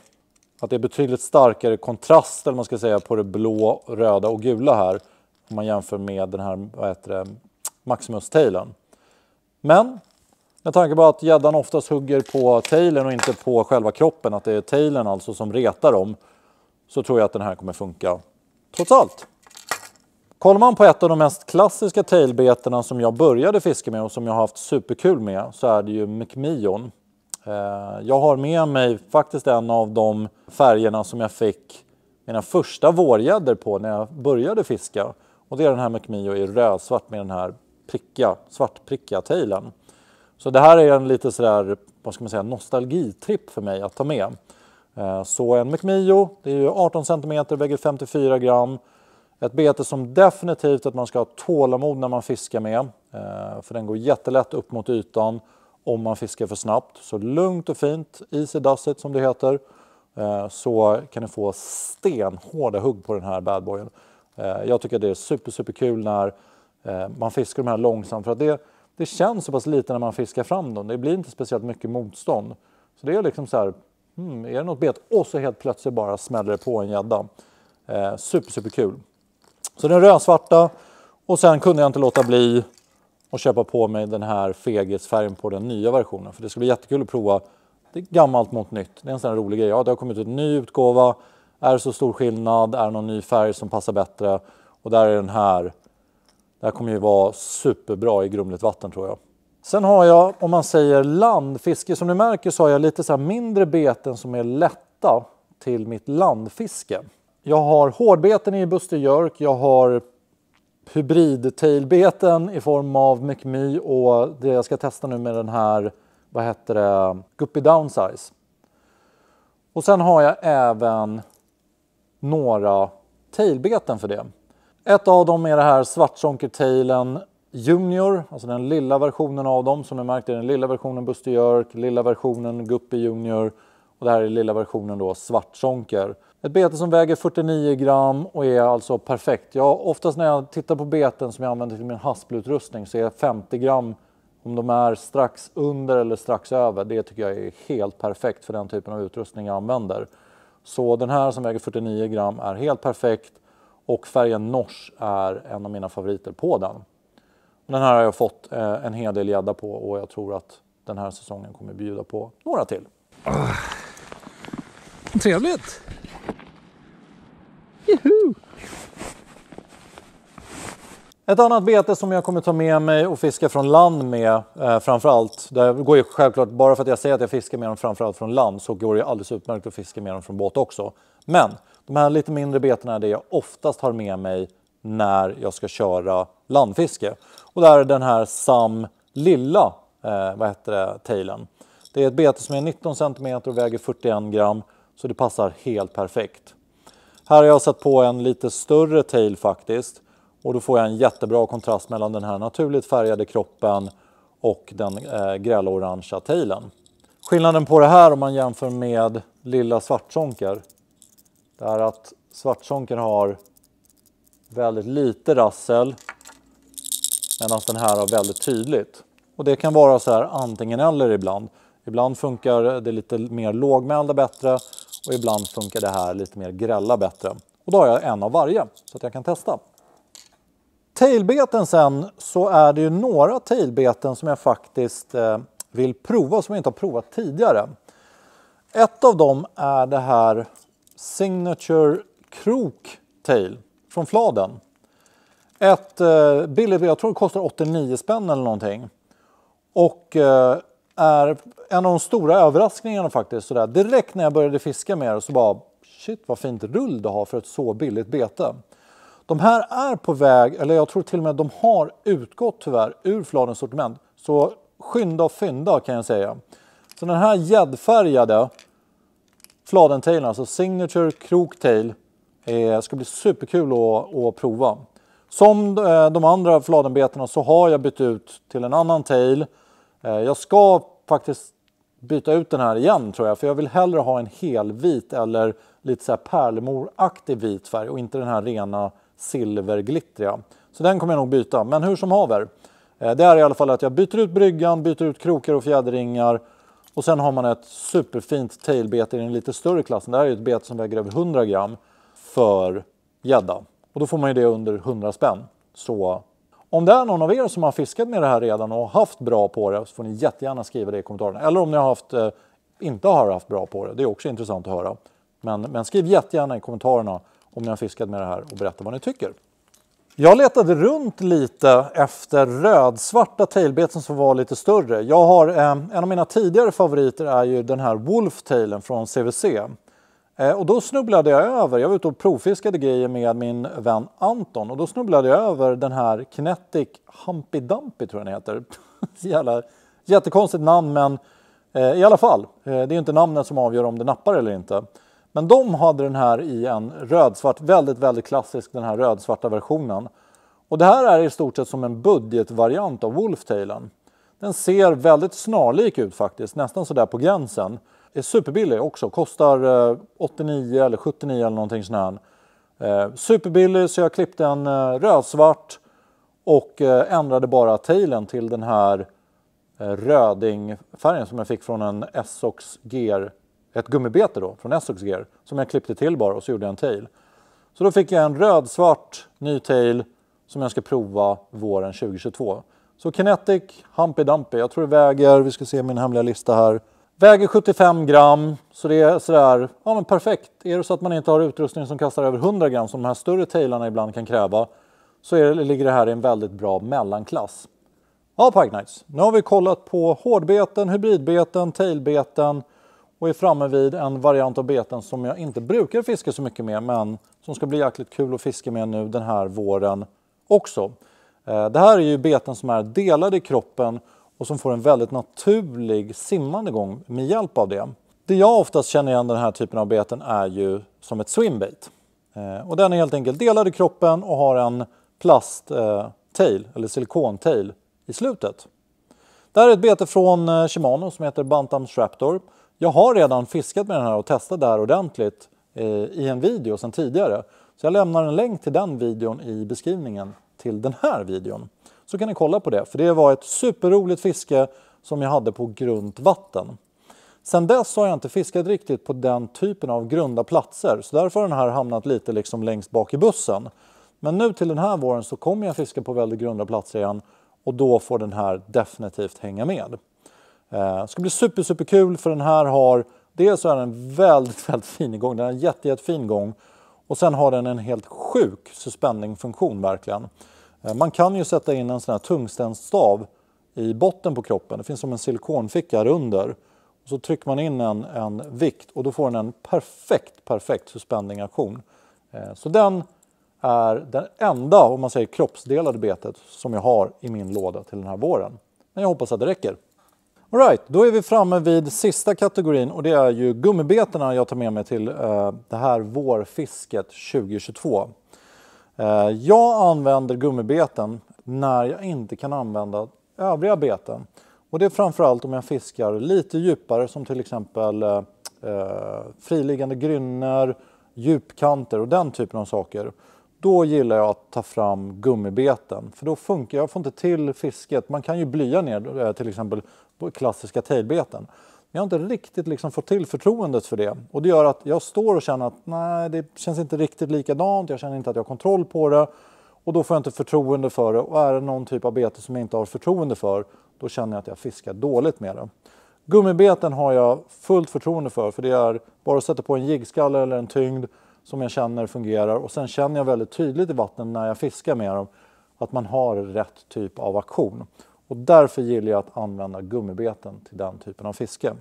att det är betydligt starkare kontrast eller man ska säga på det blå, röda och gula här. Om man jämför med den här Maximus-tailen. Men med tanke på att gäddan oftast hugger på tailen och inte på själva kroppen. Att det är tailen alltså som retar dem. Så tror jag att den här kommer funka trots allt. Kollar man på ett av de mest klassiska tailbeterna som jag började fiska med och som jag har haft superkul med så är det ju McMeon. Jag har med mig faktiskt en av de färgerna som jag fick mina första vårgäddor på när jag började fiska. Och det är den här McMeon i rödsvart med den här svartprickiga tailen. Så det här är en lite sådär, vad ska man säga, nostalgitripp för mig att ta med. Så en McMeon, det är ju 18 cm, väger 54 gram. Ett bete som definitivt att man ska ha tålamod när man fiskar med. För den går jättelätt upp mot ytan om man fiskar för snabbt. Så lugnt och fint, easy does it som det heter. Så kan ni få stenhårda hugg på den här badboyen. Jag tycker det är superkul när man fiskar de här långsamt. För att det känns så pass lite när man fiskar fram dem. Det blir inte speciellt mycket motstånd. Så det är liksom så här, är det något bet? Och så helt plötsligt bara smäller det på en gädda. Superkul. Så den rödsvarta. Och sen kunde jag inte låta bli att köpa på mig den här feghetsfärgen på den nya versionen. För det ska bli jättekul att prova. Det är gammalt mot nytt. Det är en sån här rolig grej. Ja, det har kommit ut en ny utgåva. Är det så stor skillnad? Är det någon ny färg som passar bättre? Och där är den här. Det här kommer ju vara superbra i grumligt vatten tror jag. Sen har jag, om man säger landfiske, som ni märker så har jag lite så här mindre beten som är lätta till mitt landfiske. Jag har hårdbeten i Buster Jerk, jag har hybrid-tailbeten i form av McMe och det jag ska testa nu med den här, Guppy Downsize. Och sen har jag även några tailbeten för det. Ett av dem är det här svartsonker-tailen Junior, alltså den lilla versionen av dem. Som ni märkte är den lilla versionen Buster Jerk, lilla versionen Guppy Junior och det här är lilla versionen då svartsonker. Ett bete som väger 49 gram och är alltså perfekt. Oftast när jag tittar på beten som jag använder till min haspelutrustning så är 50 gram om de är strax under eller strax över. Det tycker jag är helt perfekt för den typen av utrustning jag använder. Så den här som väger 49 gram är helt perfekt och färgen Nors är en av mina favoriter på den. Den här har jag fått en hel del gädda på och jag tror att den här säsongen kommer bjuda på några till. Trevligt! Juhu! Ett annat bete som jag kommer ta med mig och fiska från land med framförallt. Det går ju självklart, bara för att jag säger att jag fiskar med dem framförallt från land så går det alldeles utmärkt att fiska med dem från båt också. Men de här lite mindre betena är det jag oftast har med mig när jag ska köra landfiske. Och där är den här Sam lilla tailen. Det är ett bete som är 19 cm och väger 41 gram så det passar helt perfekt. Här har jag satt på en lite större tail faktiskt. Och då får jag en jättebra kontrast mellan den här naturligt färgade kroppen och den grälla orangea tailen. Skillnaden på det här om man jämför med lilla svartsonker. Det är att svartsonker har väldigt lite rassel medan den här har väldigt tydligt. Och det kan vara så här antingen eller ibland. Ibland funkar det lite mer lågmälda bättre och ibland funkar det här lite mer grälla bättre. Och då har jag en av varje så att jag kan testa. Tailbeten sen så är det ju några tailbeten som jag faktiskt vill prova som jag inte har provat tidigare. Ett av dem är det här Signature Krok Tail från Fladen. Ett billigt, jag tror det kostar 89 spänn eller någonting. Och är en av de stora överraskningarna faktiskt. Sådär. Direkt när jag började fiska med det så bara shit vad fint rull det har för ett så billigt bete. De här är på väg, eller jag tror till och med de har utgått tyvärr ur Fladens sortiment. Så skynda och fynda kan jag säga. Så den här gäddfärgade Fladentailen, alltså Signature Kroktail, ska bli superkul att prova. Som de andra fladenbetarna så har jag bytt ut till en annan tail. Jag ska faktiskt byta ut den här igen tror jag. För jag vill hellre ha en helvit eller lite så här pärlemoraktig vit färg. Och inte den här rena silverglittriga. Så den kommer jag nog byta. Men hur som haver. Det är i alla fall att jag byter ut bryggan, byter ut krokar och fjäderringar. Och sen har man ett superfint tailbete i den lite större klassen. Det här är ett bete som väger över 100 gram för gädda. Och då får man ju det under 100 spänn. Så om det är någon av er som har fiskat med det här redan och haft bra på det så får ni jättegärna skriva det i kommentarerna. Eller om ni har inte har haft bra på det. Det är också intressant att höra. Men skriv jättegärna i kommentarerna om ni har fiskat med det här och berätta vad ni tycker. Jag letade runt lite efter rödsvarta tailbeten som var lite större. Jag har en av mina tidigare favoriter är ju den här Wolf-tailen från CVC. Och då snubblade jag över, jag var ute och provfiskade grejer med min vän Anton. Och då snubblade jag över den här Kinetic Humpy Dumpy tror jag den heter. Jättekonstigt namn men i alla fall. Det är ju inte namnet som avgör om det nappar eller inte. Men de hade den här i en rödsvart, väldigt, väldigt klassisk den här rödsvarta versionen. Och det här är i stort sett som en budgetvariant av Wolf-tailen. Den ser väldigt snarlik ut faktiskt, nästan sådär på gränsen. Är superbillig också, kostar 89 eller 79 eller någonting sån här. Superbillig så jag klippte en rödsvart och ändrade bara tailen till den här rödingfärgen som jag fick från en Essox Gear. Ett gummibete då, från Essox Gear, som jag klippte till bara och så gjorde jag en tail. Så då fick jag en rödsvart ny tail som jag ska prova våren 2022. Så Kinetic Humpy Dumpy, jag tror det väger, vi ska se min hemliga lista här. Väger 75 gram, så det är sådär, ja men perfekt. Är det så att man inte har utrustning som kastar över 100 gram som de här större tailarna ibland kan kräva, så ligger det här i en väldigt bra mellanklass. Ja, Pike Knights. Nu har vi kollat på hårdbeten, hybridbeten, tailbeten och är framme vid en variant av beten som jag inte brukar fiska så mycket med, men som ska bli jäkligt kul att fiska med nu den här våren också. Det här är ju beten som är delade i kroppen och som får en väldigt naturlig simmande gång med hjälp av det. Det jag oftast känner igen den här typen av beten är ju som ett swimbait. Och den är helt enkelt delad i kroppen och har en plasttail eller silikontail i slutet. Det här är ett bete från Shimano som heter Bantam's Raptor. Jag har redan fiskat med den här och testat det här ordentligt i en video sedan tidigare. Så jag lämnar en länk till den videon i beskrivningen till den här videon. Så kan ni kolla på det, för det var ett superroligt fiske som jag hade på grunt vatten. Sen dess har jag inte fiskat riktigt på den typen av grunda platser. Så därför har den här hamnat lite liksom längst bak i bussen. Men nu till den här våren så kommer jag fiska på väldigt grunda platser igen. Och då får den här definitivt hänga med. Det ska bli superkul för den här har, dels så är den väldigt, väldigt fin igång. Den har en jättefin gång. Och sen har den en helt sjuk suspendingfunktion verkligen. Man kan ju sätta in en sån här tungstenstav i botten på kroppen. Det finns som en silikonficka här under. Och så trycker man in en vikt och då får den en perfekt suspendingaktion. Så den är den enda, om man säger kroppsdelade betet som jag har i min låda till den här våren. Men jag hoppas att det räcker. All right, då är vi framme vid sista kategorin och det är ju gummibetena jag tar med mig till det här vårfisket 2022. Jag använder gummibeten när jag inte kan använda övriga beten. Och det är framförallt om jag fiskar lite djupare som till exempel friliggande grynnor, djupkanter och den typen av saker. Då gillar jag att ta fram gummibeten. För då funkar jag får inte till fisket. Man kan ju blya ner till exempel på klassiska tailbeten. Men jag har inte riktigt liksom fått till förtroendet för det. Och det gör att jag står och känner att nej, det känns inte riktigt likadant. Jag känner inte att jag har kontroll på det. Och då får jag inte förtroende för det. Och är det någon typ av bete som jag inte har förtroende för, då känner jag att jag fiskar dåligt med det. Gummibeten har jag fullt förtroende för det är bara att sätta på en jiggskalle eller en tyngd som jag känner fungerar. Och sen känner jag väldigt tydligt i vattnet när jag fiskar med dem att man har rätt typ av aktion. Och därför gillar jag att använda gummibeten till den typen av fiske.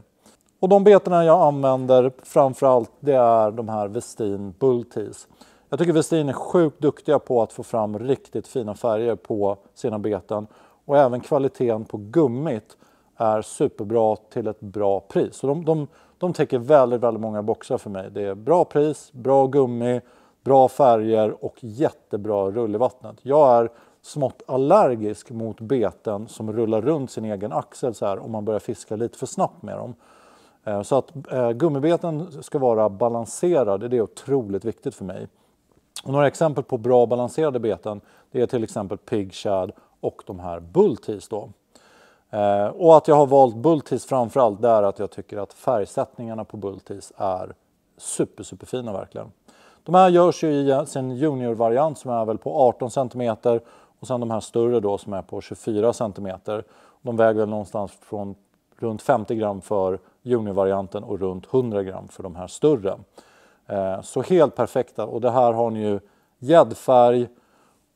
Och de betorna jag använder framförallt det är de här Westin Bulltees. Jag tycker Westin är sjukt duktiga på att få fram riktigt fina färger på sina beten. Och även kvaliteten på gummit är superbra till ett bra pris. Så de täcker väldigt, väldigt många boxar för mig. Det är bra pris, bra gummi, bra färger och jättebra rull i vattnet. Jag är smått allergisk mot beten som rullar runt sin egen axel så här om man börjar fiska lite för snabbt med dem. Så att gummibeten ska vara balanserad, det är otroligt viktigt för mig. Och några exempel på bra balanserade beten det är till exempel Pig Shad och de här Bulltees då. Och att jag har valt Bulltees framförallt där att jag tycker att färgsättningarna på Bulltees är superfina verkligen. De här görs ju i sin juniorvariant som är väl på 18 cm och sen de här större då som är på 24 cm. De väger väl någonstans från runt 50 gram för juniorvarianten och runt 100 gram för de här större. Så helt perfekta och det här har ni ju gäddfärg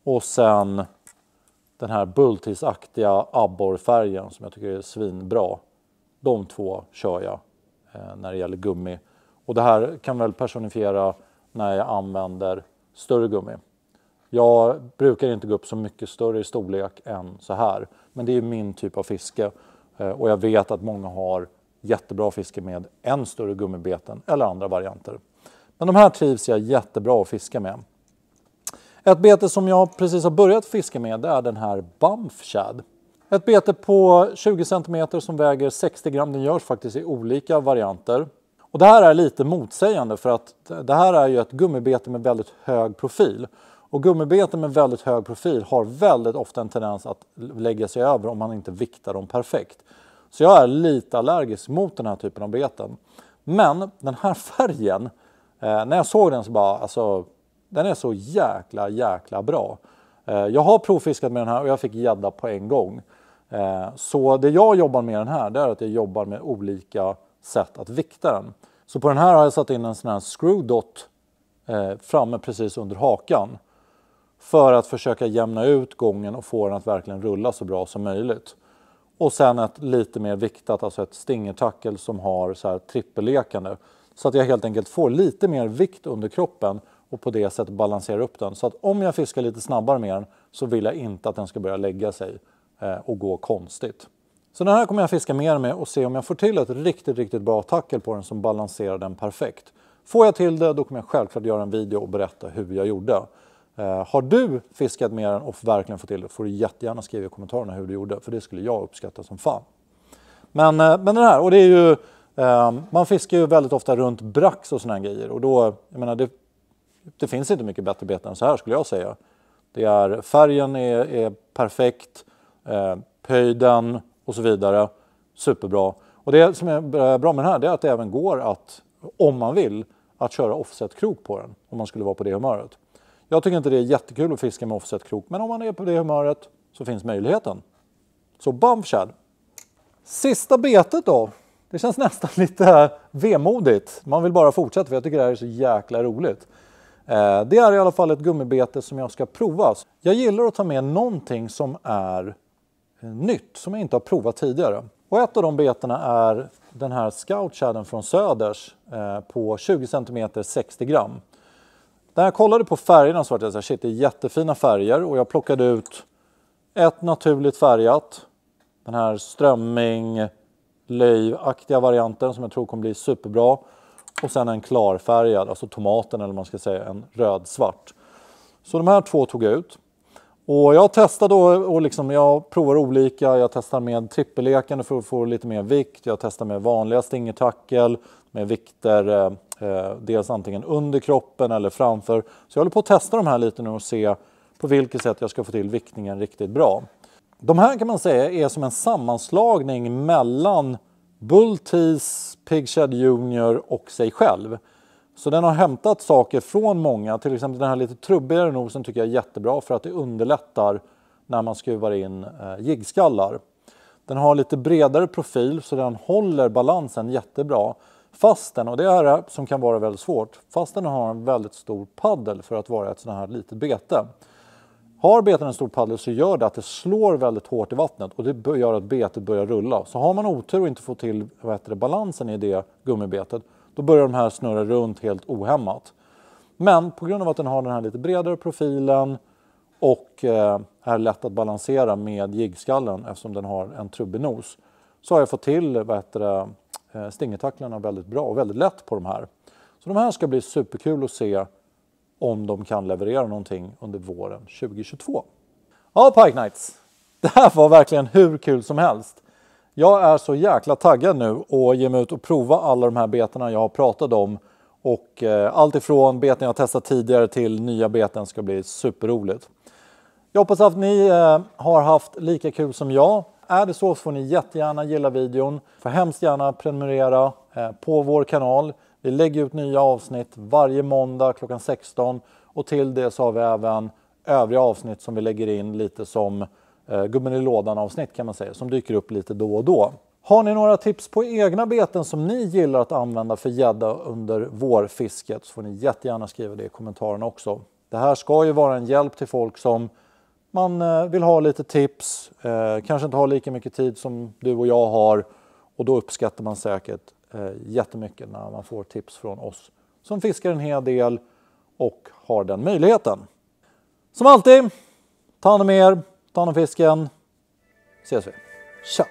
och sen den här Bulltees-aktiga abborrfärgen som jag tycker är svinbra. De två kör jag när det gäller gummi. Och det här kan väl personifiera när jag använder större gummi. Jag brukar inte gå upp så mycket större i storlek än så här. Men det är min typ av fiske. Och jag vet att många har jättebra fiske med än större gummibeten eller andra varianter. Men de här trivs jag jättebra att fiska med. Ett bete som jag precis har börjat fiska med det är den här Banff Shad. Ett bete på 20 cm som väger 60 gram. Den görs faktiskt i olika varianter. Och det här är lite motsägande för att det här är ju ett gummibete med väldigt hög profil. Och gummibeten med väldigt hög profil har väldigt ofta en tendens att lägga sig över om man inte viktar dem perfekt. Så jag är lite allergisk mot den här typen av beten. Men den här färgen, när jag såg den så bara, alltså den är så jäkla bra. Jag har provfiskat med den här och jag fick gädda på en gång. Så det jag jobbar med den här det är att jag jobbar med olika sätt att vikta den. Så på den här har jag satt in en sån här screw dot framme precis under hakan. För att försöka jämna ut gången och få den att verkligen rulla så bra som möjligt. Och sen ett lite mer viktat, alltså ett stingertackel som har så här trippellekande. Så att jag helt enkelt får lite mer vikt under kroppen och på det sättet balanserar upp den. Så att om jag fiskar lite snabbare med den så vill jag inte att den ska börja lägga sig och gå konstigt. Så den här kommer jag fiska mer med och se om jag får till ett riktigt bra tackel på den som balanserar den perfekt. Får jag till det då kommer jag självklart göra en video och berätta hur jag gjorde. Har du fiskat med den och verkligen fått till det får du jättegärna skriva i kommentarerna hur du gjorde. För det skulle jag uppskatta som fan. Men den här, och det är ju, man fiskar ju väldigt ofta runt brax och såna här grejer. Och då, jag menar det finns inte mycket bättre beten än så här skulle jag säga. Det är, färgen är perfekt, höjden och så vidare, superbra. Och det som är bra med den här det är att det även går att, om man vill, att köra offset-krok på den. Om man skulle vara på det humöret. Jag tycker inte det är jättekul att fiska med offset-krok, men om man är på det humöret så finns möjligheten. Så Banff Shad. Sista betet då. Det känns nästan lite vemodigt. Man vill bara fortsätta för jag tycker det här är så jäkla roligt. Det är i alla fall ett gummibete som jag ska prova. Jag gillar att ta med någonting som är nytt, som jag inte har provat tidigare. Och ett av de betena är den här Scout Shaden från Söders på 20 cm 60 gram. När jag kollade på färgerna så var det så här, shit, det är jättefina färger och jag plockade ut ett naturligt färgat. Den här strömming, löjvaktiga varianten som jag tror kommer bli superbra. Och sen en klarfärgad, alltså tomaten eller man ska säga, en röd-svart. Så de här två tog jag ut. Och jag testade och liksom, jag provar olika. Jag testar med trippellekande för att få lite mer vikt. Jag testar med vanliga stingertackel med vikter dels antingen under kroppen eller framför. Så jag håller på att testa de här lite nu och se på vilket sätt jag ska få till viktningen riktigt bra. De här kan man säga är som en sammanslagning mellan Bulltees, Pig Shad Junior och sig själv. Så den har hämtat saker från många. Till exempel den här lite trubbigare nosen tycker jag är jättebra för att det underlättar när man skruvar in jiggskallar. Den har lite bredare profil så den håller balansen jättebra. Fastän, och det är det som kan vara väldigt svårt, fastän den har en väldigt stor paddel för att vara ett sånt här litet bete. Har betet en stor paddel så gör det att det slår väldigt hårt i vattnet och det gör att betet börjar rulla. Så har man otur och inte får till balansen i det gummibetet, då börjar de här snurra runt helt ohämmat. Men på grund av att den har den här lite bredare profilen och är lätt att balansera med jiggskallen eftersom den har en trubbig nos, så har jag fått till stingertacklarna väldigt bra och väldigt lätt på de här. Så de här ska bli superkul att se om de kan leverera någonting under våren 2022. Ja, Pike Knights. Det här var verkligen hur kul som helst. Jag är så jäkla taggad nu och ger mig ut och prova alla de här betarna jag har pratat om. Och allt ifrån beten jag har testat tidigare till nya beten ska bli superroligt. Jag hoppas att ni har haft lika kul som jag. Är det så får ni jättegärna gilla videon. Får hemskt gärna prenumerera på vår kanal. Vi lägger ut nya avsnitt varje måndag klockan 16. Och till det så har vi även övriga avsnitt som vi lägger in lite som gubben i lådan avsnitt kan man säga. Som dyker upp lite då och då. Har ni några tips på egna beten som ni gillar att använda för gädda under vårfisket så får ni jättegärna skriva det i kommentarerna också. Det här ska ju vara en hjälp till folk som man vill ha lite tips, kanske inte har lika mycket tid som du och jag har och då uppskattar man säkert jättemycket när man får tips från oss som fiskar en hel del och har den möjligheten. Som alltid, ta hand om er, ta hand om fisken, ses vi. Tja!